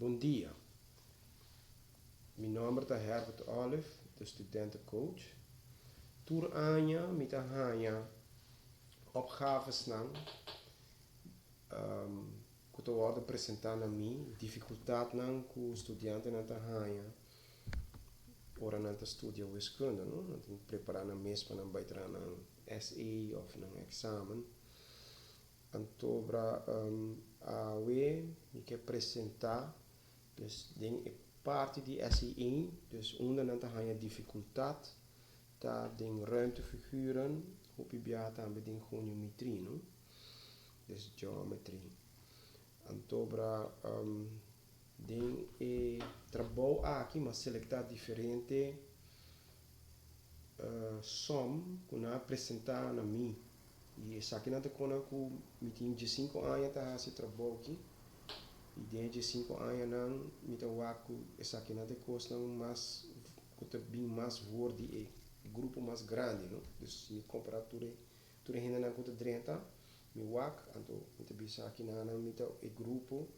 Bom dia. Mijn naam is Herbert Olive, de studentencoach. Toer anja met hanya opgaves nang kuto worden presentar na mi dificultad nang ku estudiante na hanya ora na studia wiskunde no na preparar na mes para baitra na SE of na examen antobra awe mi que apresentar dus ding parte die SE1 dus onder na hanya dificultad ta ding ruimtefiguren op je biata met ding goniometrie no dus geometrie antobra ding trabalho aqui mas selectar diferente som kuna apresentar na mi e essa aqui não te kona ku mitim de 5 anos tá esse trabalho aqui e dentro de 5 anos não me tá waku essa aqui não te costa mais kuta bem mais woord die grupo mais grande no dus me comparar tudo ainda na kuta 30 mi wak anto me te bisa aqui na me tá e grupo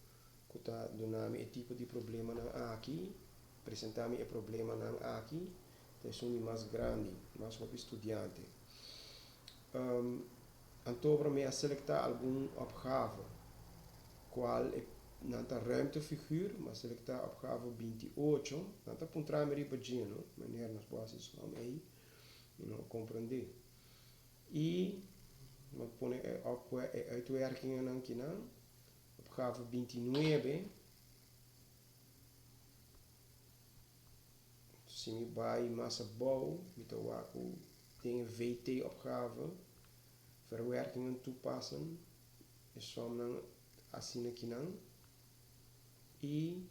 kuta donami e tipo de problema na aqui apresentar me e problema na aqui te sumi mais grande mais op estudante antobra me a selectar algum opgave qual é nanta ruimtefiguur maar selectar opgave 28 nanta puntra me ripagino maneira nas bases om aí não compreender e mas põe uitwerkingen nan kinan opgave 29 se me vai massa bouw met de waku dingen VT opgave verwerkingen toepassen is som nan asina kinan e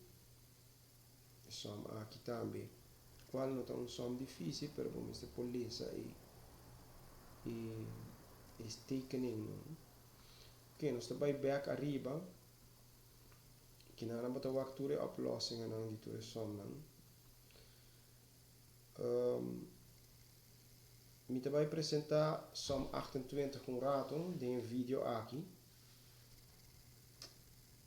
som aqui também qual não é som difícil pero vamos ter polícia e tekening ok nós estamos back arriba que nada bota wakture oplossingen nan die toer som nan me te vai apresentar som 28 um rato de vídeo aqui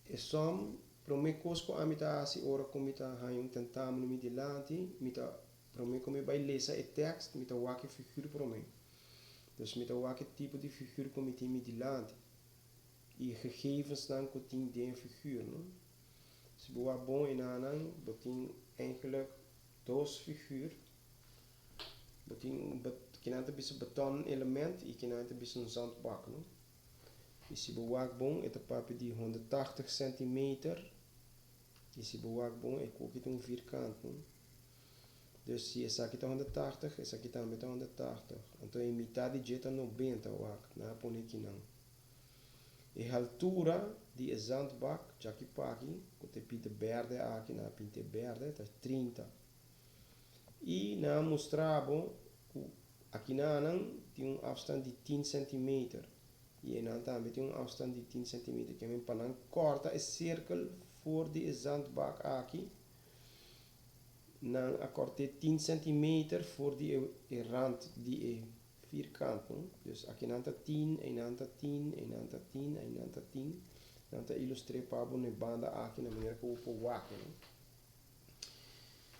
e som prome cosco a mita si ora comita hayung tentamen mi dilanti mita prome come vai lezen e tekst mita waki figuur prome dus mita waki type die figuur comiti mi dilanti e gegevens dan koting den figuur no se boa bom en anan boting eigenlijk dos figuur boting kinanta bisa beton element e kinanta bisa een zandbak no e se boa bom et papi die 180 centimeter e se boa bom e kokit een vierkant no dus se essa aqui tá 180 essa aqui também tá 180 então em metade de 90 wak na pone aqui não e altura die zandbak jaki paki kote pinte verde aqui na pinte verde tá 30 e na mostrabo aqui na tem afstand de 10 centimeter e na também tem afstand de 10 centimeter que men panan corta e cirkel voor die zandbak aqui na acorte 10 centimeter voor die rand die vierkant no? Dus aqui nanta 10 e nanta 10 e nanta 10 e nanta 10 nanta ilustreer pabo ne banda aqui na maneira que eu vou wak no?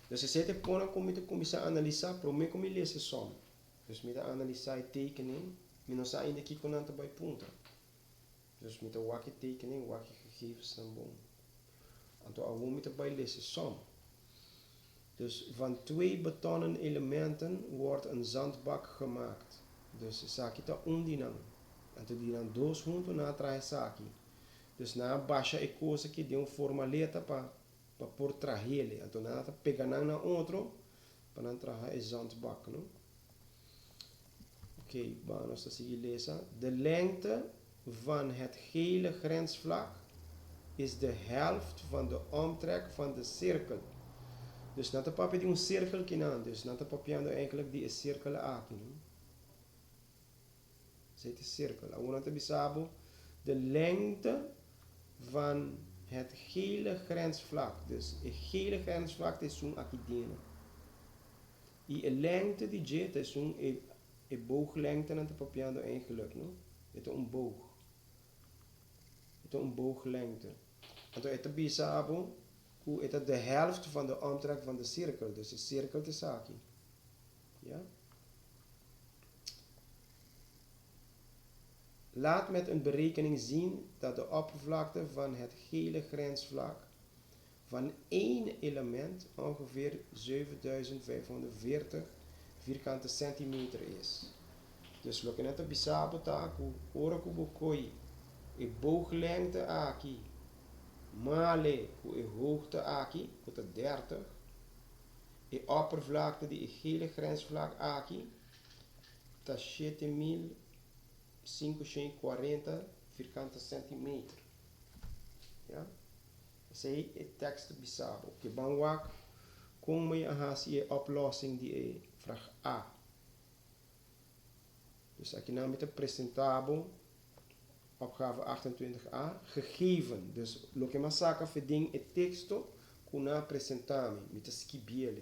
Dus se te pona como te começar a analisar pro me como lê esse som dus me te analisar e tekening me não sai ainda aqui com nanta by punta dus me te wak e tekening wak e gegevens dan bom anto a me te by lê esse som dus van 2 betonnen elementen wordt een zandbak gemaakt. Dus saki ta undinan. En te dinan dos junto na traje saki. Dus na baixa e coisa que de formaleta pa por trahele. En na ta peganan na outro pa na traje e zandbak, no? Oké, vamos a seguir lezen. De lengte van het gele grensvlak is de helft van de omtrek van de cirkel. Dus nata papi die een cirkel kinan, dus nata papiando eigenlijk die cirkel aqui, no? Zet de cirkel. Agora te bisabo de lengte van het gele grensvlak. Dus het gele grensvlak is zo'n aqui dentro. E a lengte die jet is zo'n e booglengte nata papiando eigenlijk, no? Het is een boog. Het is een booglengte. Então, esta bisabo is dat de helft van de omtrek van de cirkel. Dus de cirkel is aquí. Ja? Laat met een berekening zien dat de oppervlakte van het gele grensvlak van één element ongeveer 7540 vierkante centimeter is. Dus we kunnen het bisabo taku, ora koi, e booglengte aki, male ku e hoogte aki, kota 30, e oppervlakte die e gele grensvlak aki, ta 7540 vierkante centimeter. Ja? Zij het tekst bisabo. Je banwak, kom je aan je oplossing die e vraag A. Dus als je nou met de presentabel, opgave 28a, gegeven. Dus lo que masaka verding het texto, kuna presentami, met de skibiele.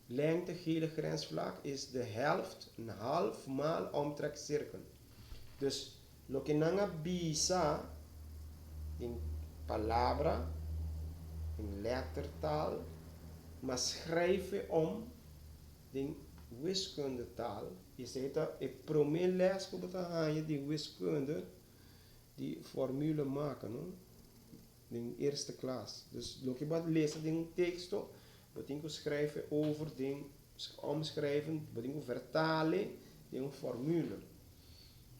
Lengte gele grensvlak is de helft, een half maal omtrekcirkel. Dus lo que nanga bisa, in palabra, in lettertaal, maar schrijven om in wiskundetaal. Je zegt dat ik probeer les op het die wiskunde, die formule maken, no? In eerste klas. Dus loop je wat lezen in tekst, wat ik schrijven over ding, omschrijven, wat ik vertalen, die formule.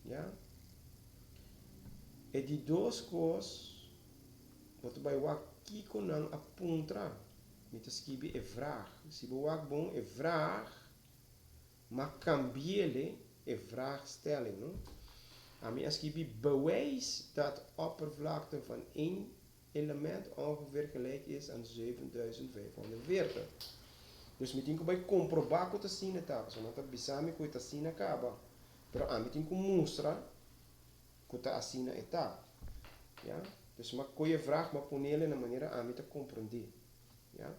Ja? En die doos wat bij wat kiko nang apuntra, met de skibi een vraag. Si bewak bon een vraag, maar cambiele een vraagstelling. No? Ami askibi bewijs dat oppervlakte van één element ongeveer gelijk is aan 7540. Dus meteen bij comprobako te zien het af, zodat bisami ko te zien akaba. Pero meteen ko mostra ko te asina eta. Ja? Dus maar kon je vraag maar ponele in een manier aan te comprenderen. Ja?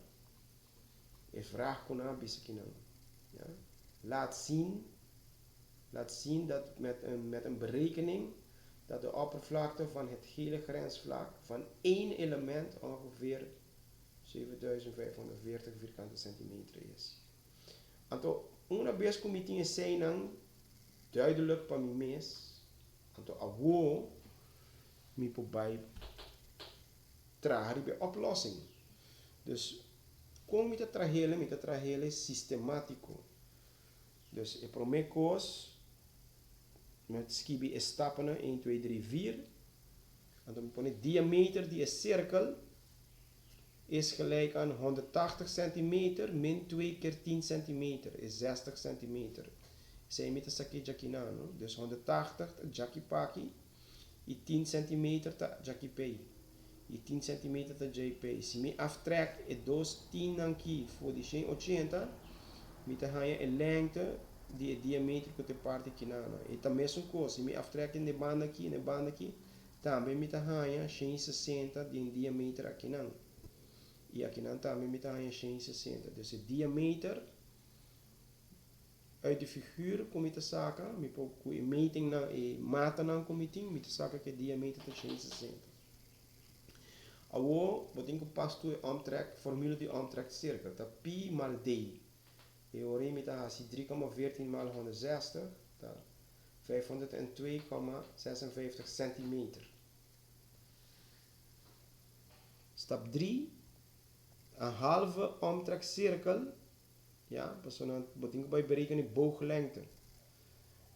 Je vraag kon aan bisekinan. Ja? Laat zien dat met een berekening dat de oppervlakte van het gele grensvlak van één element ongeveer 7540 vierkante centimeter is. Anto una bes committee zijn dan duidelijk van mi mes. Anto awo mi po bij trahari bij oplossing. Dus kom met het trahele systematico. Dus ik promekos met skibi stappen 1, 2, 3, 4. En dan pon ik diameter die is cirkel is gelijk aan 180 centimeter min 2 keer 10 centimeter is 60 centimeter. Zij met de saki jakinano. Dus 180 jaki paki. I 10 centimeter ta jaki pay. I 10 centimeter ta jp. Si mi aftrek het dos 10 anki voor die 80. Met de een lengte die het diameter kunt parte kinana. E também são coisas, me aftrek in de banda aqui, também me tá hanha 60 de diameter aqui não. E aqui não também me tá hanha 60. Dus het diameter uit de figuur kom je te zaken, me po ku meting na e mata na komiting, me te zaken que diameter te 60. Awo, wat ik pas toe omtrek, formule die omtrek cirkel, dat pi mal d. Je hoort met als 3,14 maal 160, 502,56 centimeter. Stap 3, een halve omtrekcirkel. Ja, persoon betekent bij berekenen booglengte.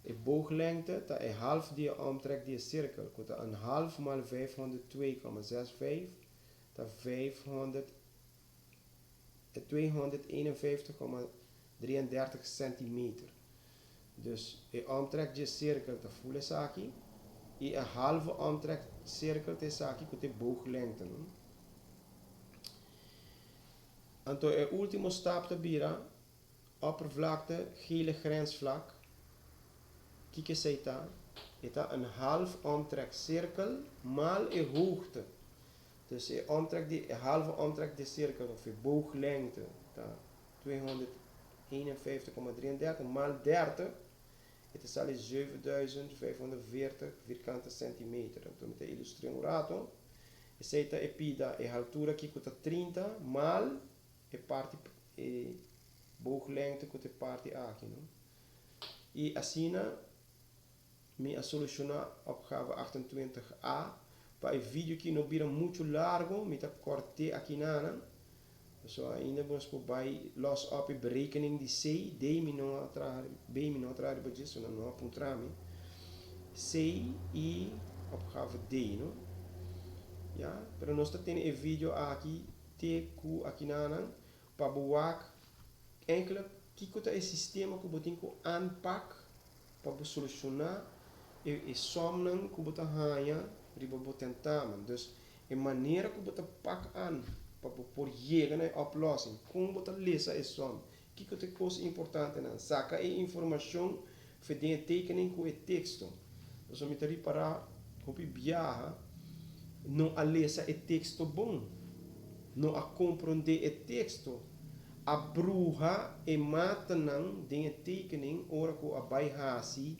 Een booglengte, dat een half die omtrekt die cirkel. Een half maal 502,65, dat 251,33 centimeter. Dus een omtrek die cirkel te voelen saki. En een halve omtrek cirkel te saki met de booglengte. En toen een ultimo stap te bira, oppervlakte, gele grensvlak. Kijk eens eta. Eta een half omtrek cirkel maal een hoogte. Dus een omtrek die een halve omtrek de cirkel of een booglengte. 251,33 maal 30. Het is al 7540 vierkante centimeter. En toen met de illustrator Aceita e pida e altura que custa 30 mal e parte e booglengte que parte aqui, não? E assim me a solucionar opgave 28a para o vídeo que não vira muito largo, me tá corte aqui na. So ainda vamos por los op e berekening die C, D minor B minor budget, so não apontrami. C e opgave D, no? Ja, pero nós temos um vídeo aqui, TQ aqui na, para buak enkele kiko é sistema que botin ko aanpak para solucionar e somnen que botin hanya riba botin tamen. Dus a maneira que botin pak aan para por chegar na oplossing, como botin lezen e som. Kiko é coisa importante na, saca e informação fedem tekening com e texto. Dus om te reparar, op je viaja, não a lezen e texto bom, não a compreender e texto. A bruha e mata não de tekening ora ko a bijhasi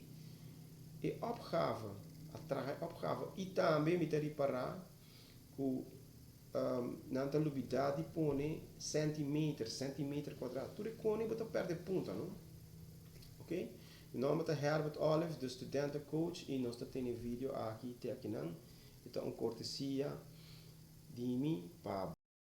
e opgave a traga opgave e também me te reparar ku nanta lubidade pone centimeter quadrado tudo cone bota perde punta, não? Ok? Meu nome é Herbert Olive, de studentencoach e nós temos vídeo aqui te aqui não. Então cortesia de mim para